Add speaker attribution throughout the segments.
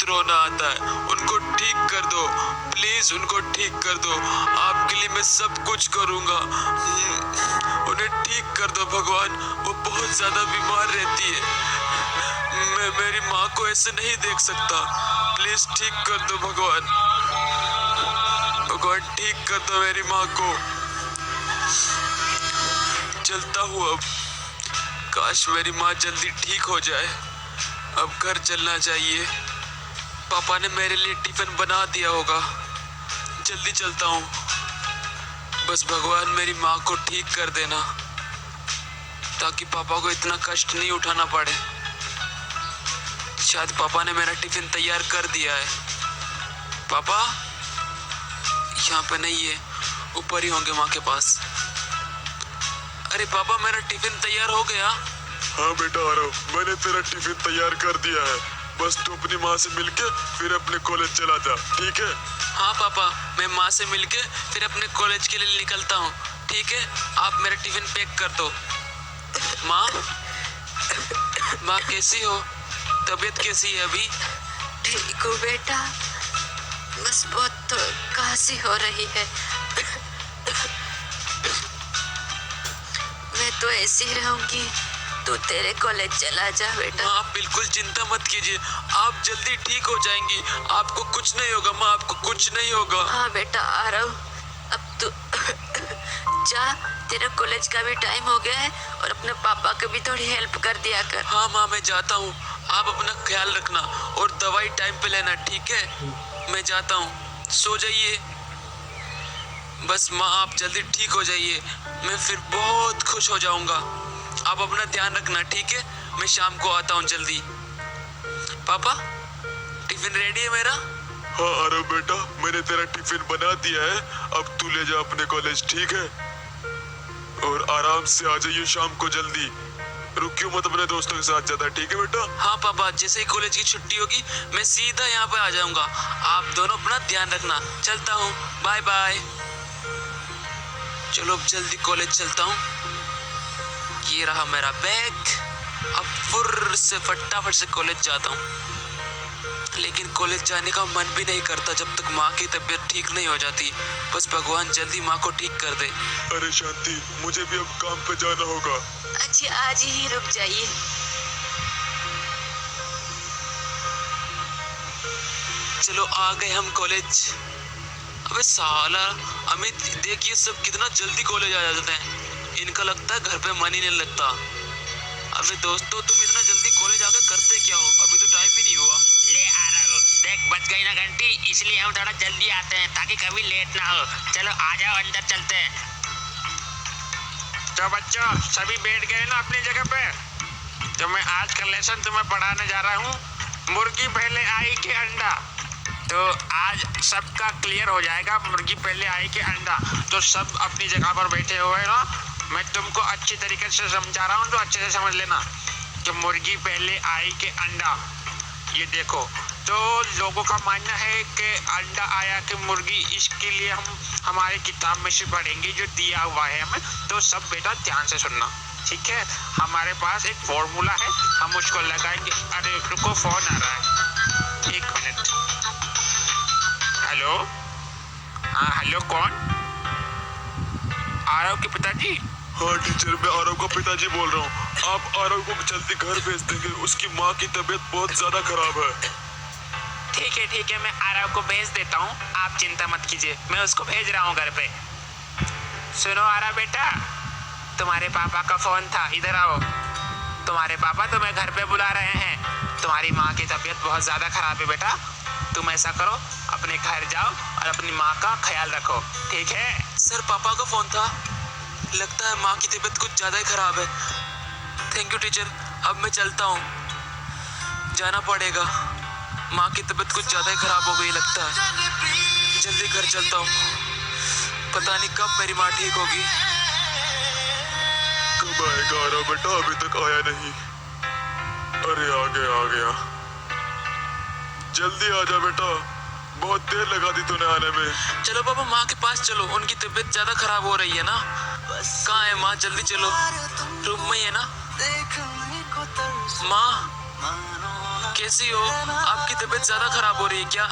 Speaker 1: बहुत रोना आता है, उनको ठीक कर दो प्लीज, उनको ठीक कर दो। आपके लिए मैं सब कुछ करूँगा, उन्हें ठीक कर दो भगवान, वो बहुत ज्यादा बीमार रहती है। मैं मेरी माँ को ऐसे नहीं देख सकता, प्लीज ठीक कर दो भगवान, भगवान ठीक कर दो मेरी माँ को। चलता हूँ अब, काश मेरी माँ जल्दी ठीक हो जाए। अब घर चलना चाहिए, पापा ने मेरे लिए टिफिन बना दिया होगा, जल्दी चलता हूँ। बस भगवान मेरी माँ को ठीक कर देना, ताकि पापा को इतना कष्ट नहीं उठाना पड़े। शायद पापा ने मेरा टिफिन तैयार कर दिया है। पापा यहाँ पे नहीं है, ऊपर ही होंगे माँ के पास। अरे पापा मेरा टिफिन तैयार हो गया।
Speaker 2: हाँ बेटा आ रहा हूँ, मैंने तेरा टिफिन तैयार कर दिया है, बस तू अपनी माँ से मिलके फिर अपने कॉलेज चला जा, ठीक है?
Speaker 1: हाँ पापा, मैं माँ से मिलके फिर अपने कॉलेज के लिए निकलता हूँ, ठीक है? आप मेरा टिफिन पैक कर दो। माँ, माँ कैसी हो? तबीयत कैसी है अभी?
Speaker 3: ठीक हूँ बेटा, बस बहुत तो खांसी हो रही है। मैं तो ऐसी रहूंगी, तू तेरे कॉलेज चला जा बेटा।
Speaker 1: माँ आप बिल्कुल चिंता मत कीजिए, आप जल्दी ठीक हो जाएंगी, आपको कुछ नहीं होगा माँ, आपको कुछ नहीं होगा।
Speaker 3: हाँ बेटा आ रहा हूँ, अब तू जा, तेरा कॉलेज का भी टाइम हो गया है, और अपने पापा को भी थोड़ी हेल्प कर दिया कर।
Speaker 1: हाँ माँ मैं जाता हूँ, आप अपना ख्याल रखना और दवाई टाइम पे लेना, ठीक है? मैं जाता हूँ, सो जाइए। बस माँ आप जल्दी ठीक हो जाइए, मैं फिर बहुत खुश हो जाऊंगा। आप अपना ध्यान रखना, ठीक है? मैं शाम को आता हूँ जल्दी। पापा टिफिन रेडी है मेरा?
Speaker 2: हाँ आ रहा हूँ बेटा, मैंने तेरा टिफिन बना दिया है, अब तू ले जा अपने कॉलेज, ठीक है? और आराम से आ जाइए शाम को जल्दी, रुकियो मत, अपने दोस्तों के साथ जाता, ठीक है बेटा?
Speaker 1: हाँ पापा, जैसे ही कॉलेज की छुट्टी होगी मैं सीधा यहाँ पे आ जाऊंगा। आप दोनों अपना ध्यान रखना, चलता हूँ, बाय बाय। चलो अब जल्दी कॉलेज चलता हूँ। ये रहा मेरा बैग, अब फुर्र से फटाफट से कॉलेज जाता हूँ। लेकिन कॉलेज जाने का मन भी नहीं करता जब तक माँ की तबीयत ठीक नहीं हो जाती। बस भगवान जल्दी माँ को ठीक कर दे।
Speaker 2: अरे शांति, मुझे भी अब काम पे जाना होगा।
Speaker 3: अच्छा आज ही रुक जाइए।
Speaker 1: चलो आ गए हम कॉलेज। अबे साला अमित, देख ये सब कितना जल्दी कॉलेज आ जाते हैं, इनका लगता है घर पे मन ही नहीं लगता। अबे दोस्तों तुम इतना जल्दी कॉलेज आके करते क्या हो? अभी तो टाइम ही नहीं हुआ।
Speaker 4: ले आ रहा हूँ, देख बज गई ना घंटी, इसलिए हम थोड़ा जल्दी आते हैं ताकि कभी लेट ना हो। चलो आ जाओ अंदर चलते हैं। तो बच्चों सभी बैठ गए ना अपनी जगह पे? तो मैं आज का लेसन तुम्हें पढ़ाने जा रहा हूँ, मुर्गी पहले आई कि अंडा। तो आज सबका क्लियर हो जाएगा, मुर्गी पहले आई कि अंडा। तो सब अपनी जगह पर बैठे हुए हैं ना, मैं तुमको अच्छी तरीके से समझा रहा हूँ, तो अच्छे से समझ लेना कि मुर्गी पहले आई कि अंडा। ये देखो, तो लोगों का मानना है कि अंडा आया कि मुर्गी, इसके लिए हम हमारी किताब में से पढ़ेंगे जो दिया हुआ है हमें। तो सब बेटा ध्यान से सुनना, ठीक है? हमारे पास एक फॉर्मूला है, हम उसको लगाएंगे। अरे रुको, फोन आ रहा है, एक मिनट। हेलो, हाँ हेलो, कौन? आरव के पिताजी?
Speaker 2: हाँ टीचर, मैं आरव का पिताजी बोल रहा हूँ। आप आरव को जल्दी घर भेज देंगे, उसकी माँ की तबीयत बहुत ज्यादा खराब है।
Speaker 4: ठीक है, मैं आरव को भेज देता हूँ, आप चिंता मत कीजिए, मैं उसको भेज रहा हूँ घर पे। सुनो आरव बेटा, तुम्हारे पापा का फोन था, इधर आओ। तुम्हारे पापा तुम्हें घर पे बुला रहे हैं, तुम्हारी माँ की तबीयत बहुत ज्यादा खराब है बेटा। तुम ऐसा करो, अपने घर जाओ और अपनी माँ का ख्याल रखो, ठीक है?
Speaker 1: सर पापा का फोन था, लगता है माँ की तबीयत कुछ ज्यादा ही खराब है। थैंक यू टीचर, अब मैं चलता हूँ, जाना पड़ेगा, माँ की तबीयत कुछ ज्यादा ही खराब हो गई लगता है। जल्दी घर चलता हूँ, पता नहीं कब मेरी माँ ठीक होगी।
Speaker 2: कब आएगा आरव बेटा? अभी तक आया नहीं। अरे आ गया, जल्दी आ जा बेटा, बहुत देर लगा दी तूने आने में।
Speaker 1: चलो पापा माँ के पास चलो, उनकी तबीयत ज्यादा खराब हो रही है ना। कहाँ है माँ? जल्दी चलो, रूम में ही है ना? माँ कैसी हो? आपकी तबीयत ज्यादा खराब हो रही है क्या?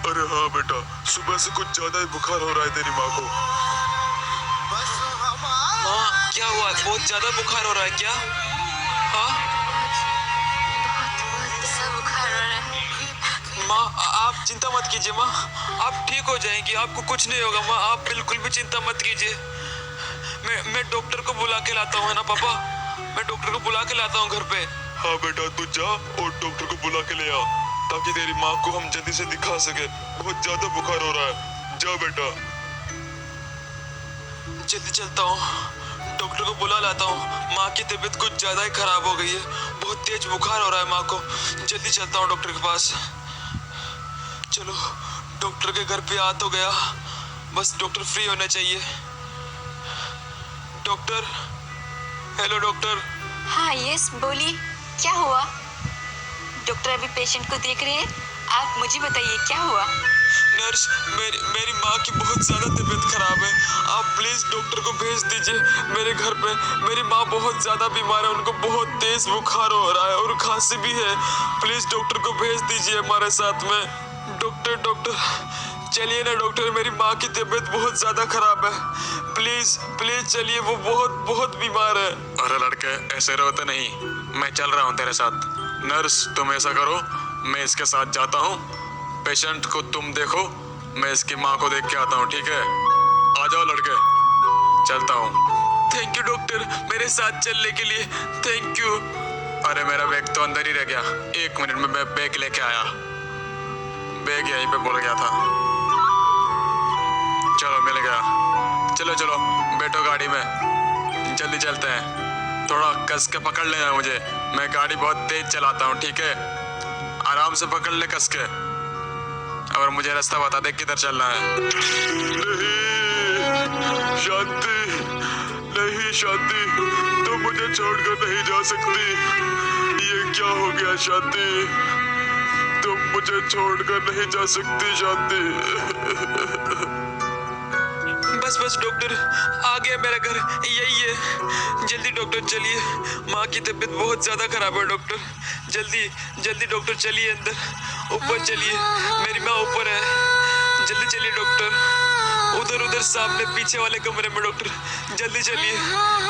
Speaker 2: अरे हाँ बेटा, सुबह से कुछ ज्यादा ही बुखार हो रहा है तेरी माँ को।
Speaker 1: माँ क्या हुआ? बहुत ज्यादा बुखार हो रहा है क्या? हाँ
Speaker 3: सब बुखार हो रहा है।
Speaker 1: माँ, आप चिंता मत कीजिए माँ, आप ठीक हो जाएंगी, आपको कुछ नहीं होगा माँ, आप बिल्कुल भी चिंता मत कीजिए। मैं डॉक्टर को बुला के लाता हूँ, है ना पापा? मैं डॉक्टर को बुला के लाता हूँ घर पे।
Speaker 2: हाँ बेटा, तू जा और डॉक्टर को बुला के ले आ, ताकि तेरी माँ को हम जल्दी से दिखा सके। बहुत ज्यादा बुखार हो रहा है, जा बेटा।
Speaker 1: जल्दी चलता हूँ, डॉक्टर को बुला लाता हूँ। माँ की तबीयत कुछ ज्यादा ही खराब हो गई है, बहुत तेज बुखार हो रहा है माँ को। जल्दी चलता हूँ डॉक्टर के पास। चलो, डॉक्टर के घर पे आ तो गया, बस डॉक्टर फ्री होना चाहिए। Doctor, hello doctor.
Speaker 3: हाँ यस, बोलिए क्या हुआ? डॉक्टर अभी पेशेंट को देख रहे हैं, आप मुझे बताइए क्या हुआ?
Speaker 1: नर्स, मेरी माँ की बहुत ज़्यादा तबीयत खराब है, आप प्लीज़ डॉक्टर को भेज दीजिए मेरे घर पे। मेरी माँ बहुत ज़्यादा बीमार है, उनको बहुत तेज़ बुखार हो रहा है और खांसी भी है। प्लीज़ डॉक्टर को भेज दीजिए हमारे साथ में। डॉक्टर चलिए ना डॉक्टर, मेरी माँ की तबीयत बहुत ज़्यादा खराब है, प्लीज़ चलिए, वो बहुत बीमार है।
Speaker 2: अरे लड़के, ऐसे रोते नहीं, मैं चल रहा हूँ तेरे साथ। नर्स, तुम ऐसा करो, मैं इसके साथ जाता हूँ, पेशेंट को तुम देखो, मैं इसकी माँ को देख के आता हूँ, ठीक है? आ जाओ लड़के, चलता हूँ।
Speaker 1: थैंक यू डॉक्टर, मेरे साथ चलने के लिए, थैंक यू।
Speaker 2: अरे मेरा बैग तो अंदर ही रह गया, 1 मिनट में मैं बैग लेके आया। बैग यहीं पे भूल गया था। चलो, मिल गया। चलो बैठो गाड़ी में, जल्दी चलते हैं। थोड़ा कस के पकड़ लेना मुझे, मैं गाड़ी बहुत तेज चलाता हूँ, ठीक है? आराम से पकड़ ले कस के, और मुझे रास्ता बता दे किधर चलना है। नहीं शांति, तुम मुझे छोड़कर नहीं जा सकती। ये क्या हो गया शांति? तुम मुझे छोड़कर नहीं जा सकती शांति।
Speaker 1: बस डॉक्टर, आ गया मेरा घर, यही है। जल्दी डॉक्टर चलिए, माँ की तबीयत बहुत ज़्यादा खराब है डॉक्टर। जल्दी डॉक्टर चलिए अंदर, ऊपर चलिए, मेरी माँ ऊपर है। जल्दी चलिए डॉक्टर, उधर सामने पीछे वाले कमरे में डॉक्टर, जल्दी चलिए,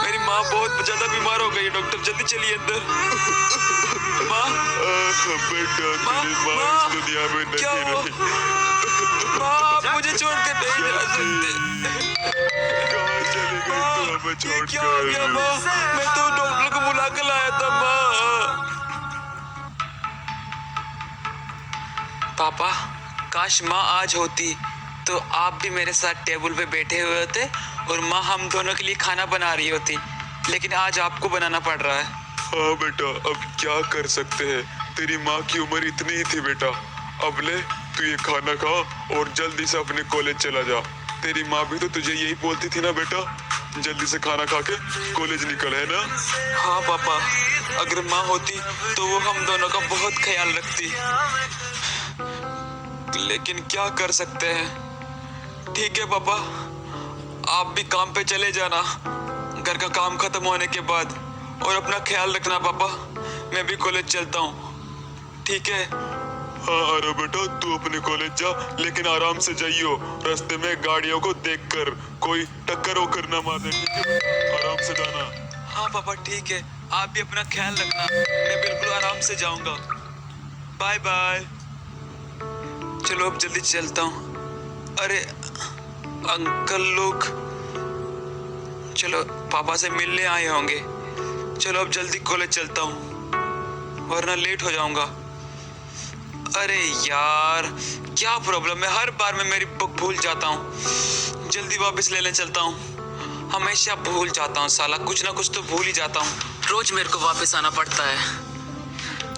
Speaker 1: मेरी माँ बहुत ज़्यादा बीमार हो गई है डॉक्टर, जल्दी चलिए अंदर। माँ,
Speaker 2: बेटा,
Speaker 1: माँ,
Speaker 2: तेरी माँ
Speaker 1: माँ,
Speaker 2: इस दुनिया में
Speaker 1: क्या
Speaker 2: नहीं
Speaker 1: हुआ?
Speaker 2: रही।
Speaker 1: माँ, आप मुझे छोड़ के नहीं जा सकते।
Speaker 2: कहाँ चली गई तू हमें
Speaker 1: ये क्या हो गया
Speaker 2: छोड़कर?
Speaker 1: माँ? मैं तो डॉक्टर को बुला के लाया था माँ। पापा, काश माँ आज होती तो आप भी मेरे साथ टेबल पे बैठे हुए होते और माँ हम दोनों के लिए खाना बना रही होती, लेकिन आज आपको बनाना पड़ रहा है।
Speaker 2: हाँ बेटा, अब क्या कर सकते हैं, तेरी माँ की उम्र इतनी ही थी बेटा। अब ले, तू ये खाना खा और जल्दी से अपने कॉलेज चला जा। तेरी माँ भी तो तुझे यही बोलती थी ना बेटा, जल्दी से खाना खा के कॉलेज निकल, है ना?
Speaker 1: हाँ पापा, अगर माँ होती तो वो हम दोनों का बहुत ख्याल रखती, लेकिन क्या कर सकते हैं। ठीक है पापा, आप भी काम पे चले जाना घर का काम खत्म होने के बाद, और अपना ख्याल रखना पापा। मैं भी कॉलेज चलता हूँ, ठीक है?
Speaker 2: हाँ अरे बेटा, तू अपने कॉलेज जा, लेकिन आराम से जाइयो। रास्ते में गाड़ियों को देखकर कोई टक्कर वक्कर ना मार दे, ठीक है? आराम से जाना।
Speaker 1: हाँ पापा ठीक है, आप भी अपना ख्याल रखना, मैं बिल्कुल आराम से जाऊंगा। Bye bye. चलो अब जल्दी चलता हूँ। अरे अंकल लोग, चलो पापा से मिलने आए होंगे। चलो अब जल्दी कॉलेज चलता हूँ, वरना लेट हो जाऊंगा। अरे यार, क्या प्रॉब्लम है, हर बार मैं मेरी बुक भूल जाता हूँ। जल्दी वापस लेने चलता हूँ, हमेशा भूल जाता हूँ साला, कुछ ना कुछ तो भूल ही जाता हूँ। रोज मेरे को वापस आना पड़ता है।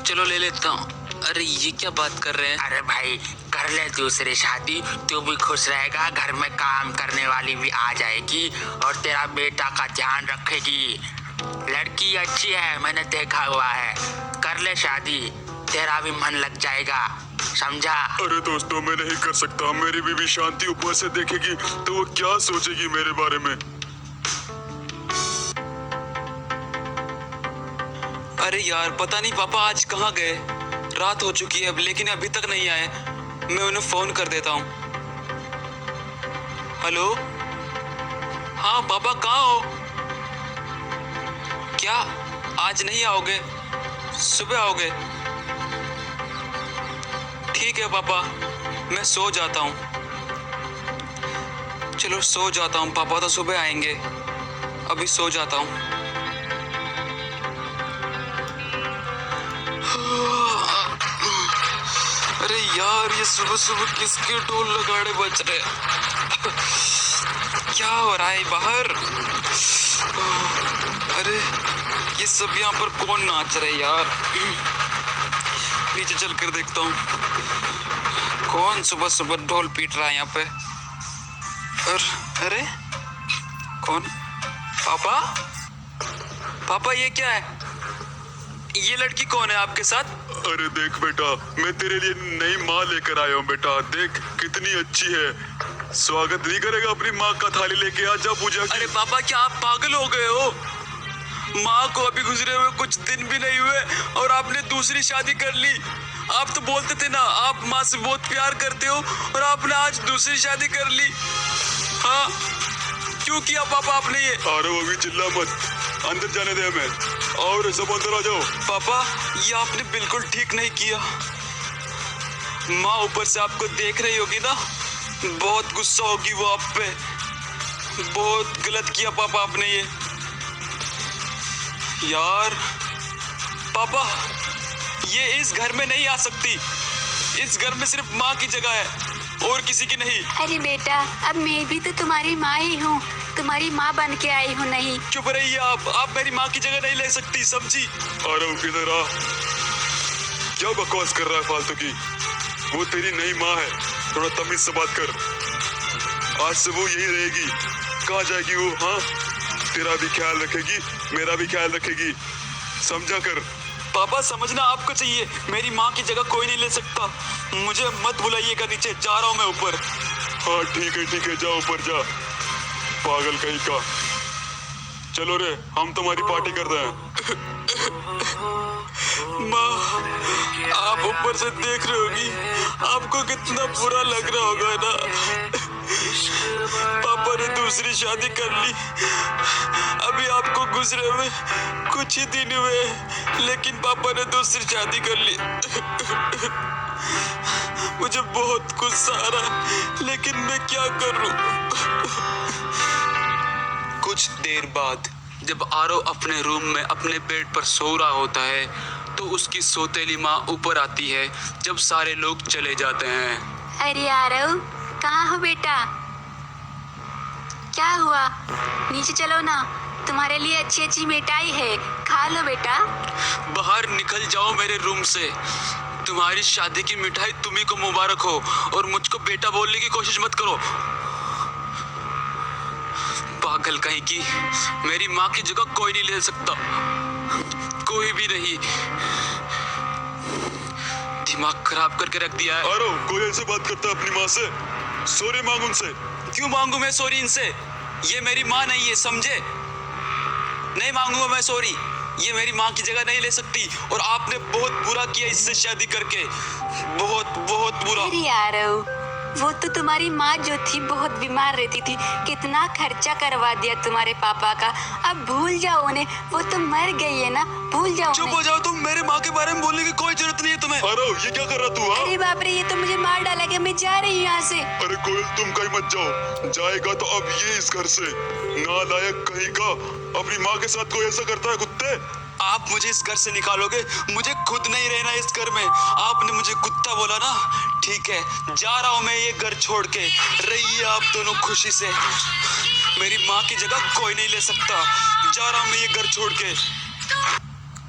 Speaker 1: चलो ले लेता हूँ। अरे ये क्या बात कर रहे हैं?
Speaker 4: अरे भाई, कर ले दूसरी शादी, तू भी खुश रहेगा, घर में काम करने वाली भी आ जाएगी और तेरा बेटा का ध्यान रखेगी। लड़की अच्छी है, मैंने देखा हुआ है, कर ले शादी, तेरा भी मन लग जाएगा, समझा?
Speaker 2: अरे दोस्तों, मैं नहीं कर सकता, मेरी बीवी शांति ऊपर से देखेगी तो वो क्या सोचेगी मेरे बारे में।
Speaker 1: अरे यार, पता नहीं पापा आज कहाँ गए, रात हो चुकी है अब, लेकिन अभी तक नहीं आए। मैं उन्हें फोन कर देता हूँ। हेलो, हाँ पापा कहाँ हो? क्या आज नहीं आओगे? सुबह आओगे? ठीक है पापा, मैं सो जाता हूँ। चलो सो जाता हूँ, पापा तो सुबह आएंगे। अभी सो जाता हूँ। अरे यार, ये सुबह सुबह किसके ढोल लगाड़े बज रहे? क्या हो रहा है बाहर? अरे ये सब यहाँ पर कौन नाच रहे यार? नीचे चल कर देखता हूँ कौन सुबह सुबह ढोल पीट रहा है यहाँ पे। और अरे कौन? पापा, पापा ये क्या है? ये लड़की कौन है आपके साथ?
Speaker 2: अरे देख बेटा, मैं तेरे लिए नई माँ लेकर आया हूँ बेटा। देख कितनी अच्छी है। स्वागत नहीं करेगा अपनी माँ का? थाली लेके आ जा पूजा की।
Speaker 1: अरे पापा, क्या आप पागल हो गए हो? माँ को अभी गुजरे हुए कुछ दिन भी नहीं हुए और आपने दूसरी शादी कर ली। आप तो बोलते थे ना आप माँ से बहुत प्यार करते हो, और आपने आज दूसरी शादी कर ली। हाँ, क्यों किया पापा आपने ये?
Speaker 2: अरे अभी चिल्ला मत, अंदर जाने दे हमें। और सब अंदर आ जाओ।
Speaker 1: पापा, ये आपने बिल्कुल ठीक नहीं किया। माँ ऊपर से आपको देख रही होगी ना, बहुत गुस्सा होगी वो आप पे। बहुत गलत किया पापा आपने ये। यार पापा, ये इस घर में नहीं आ सकती। इस घर में सिर्फ माँ की जगह है और किसी की नहीं।
Speaker 3: अरे बेटा, अब मैं भी तो तुम्हारी माँ ही हूँ, तुम्हारी माँ बन के आई हूँ। नहीं,
Speaker 1: चुप रहिए आप मेरी माँ की जगह नहीं ले सकती, समझी?
Speaker 2: अरे किधर आ, क्या बकवास कर रहा है फालतू की? वो तेरी नई माँ है, थोड़ा तमीज से बात कर। आज से वो यही रहेगी। कहाँ जाएगी वो? हाँ, तेरा भी ख्याल रखेगी, मेरा भी ख्याल रखेगी, समझा कर।
Speaker 1: पापा समझना आपको चाहिए, मेरी माँ की जगह कोई नहीं ले सकता। मुझे मत बुलाइएगा नीचे, जा रहा हूँ मैं ऊपर।
Speaker 2: हाँ ठीक है, जा ऊपर जा, पागल कहीं का। चलो रे, हम तुम्हारी पार्टी कर रहे हैं।
Speaker 1: माँ, आप ऊपर से देख रहे होगी, आपको कितना बुरा लग रहा होगा ना। पापा ने दूसरी शादी कर ली। अभी आपको गुजरे हुए कुछ ही दिन हुए, लेकिन पापा ने दूसरी शादी कर ली। मुझे बहुत गुस्सा आ रहा है, लेकिन मैं क्या करूं? कुछ देर बाद जब आरव अपने रूम में अपने बेड पर सो रहा होता है, तो उसकी सौतेली माँ ऊपर आती है जब सारे लोग चले जाते हैं।
Speaker 3: अरे आरव, कहाँ हो बेटा? क्या हुआ? नीचे चलो ना, तुम्हारे लिए अच्छी अच्छी मिठाई है, खा लो बेटा।
Speaker 1: बाहर निकल जाओ मेरे रूम से। तुम्हारी शादी की मिठाई तुम्ही को मुबारक हो, और मुझको बेटा बोलने की कोशिश मत करो। पागल कहीं की, मेरी माँ की जगह कोई नहीं ले सकता, कोई भी नहीं। दिमाग खराब करके रख दिया है।
Speaker 2: आरो, कोई ऐसे बात करता है अपनी माँ से? सॉरी मांग उनसे।
Speaker 1: क्यों मांगू मैं सॉरी इनसे? ये मेरी माँ नहीं है, समझे? नहीं मांगूंगा मैं सॉरी। ये मेरी माँ की जगह नहीं ले सकती, और आपने बहुत बुरा किया इससे शादी करके, बहुत बहुत बुरा।
Speaker 3: अरे आरव, वो तो तुम्हारी माँ जो थी बहुत बीमार रहती थी, कितना खर्चा करवा दिया तुम्हारे पापा का। अब भूल जाओ उन्हें, वो तो मर गई है ना, भूल जाओ
Speaker 1: चुप
Speaker 3: उन्हें।
Speaker 1: हो जाओ तुम, मेरे माँ के बारे में बोलने की कोई जरूरत नहीं है तुम्हें।
Speaker 2: आरो, ये क्या कर रहा तू? हाँ?
Speaker 3: अरे बाप रे, ये तो मुझे मार डालेगा, मैं जा रही हूँ यहाँ से।
Speaker 2: अरे कोयल, तुम कहीं मत जाओ। जाएगा तो अब ये इस घर से। नालायक कहीं का, अपनी माँ के साथ कोई ऐसा करता है कुत्ते?
Speaker 1: आप मुझे इस घर से निकालोगे? मुझे खुद नहीं रहना इस घर में। आपने मुझे कुत्ता बोला ना, ठीक है, जा रहा हूँ मैं ये घर छोड़ के। रहिए आप दोनों खुशी से। मेरी माँ की जगह कोई नहीं ले सकता। जा रहा हूँ मैं ये घर छोड़ के।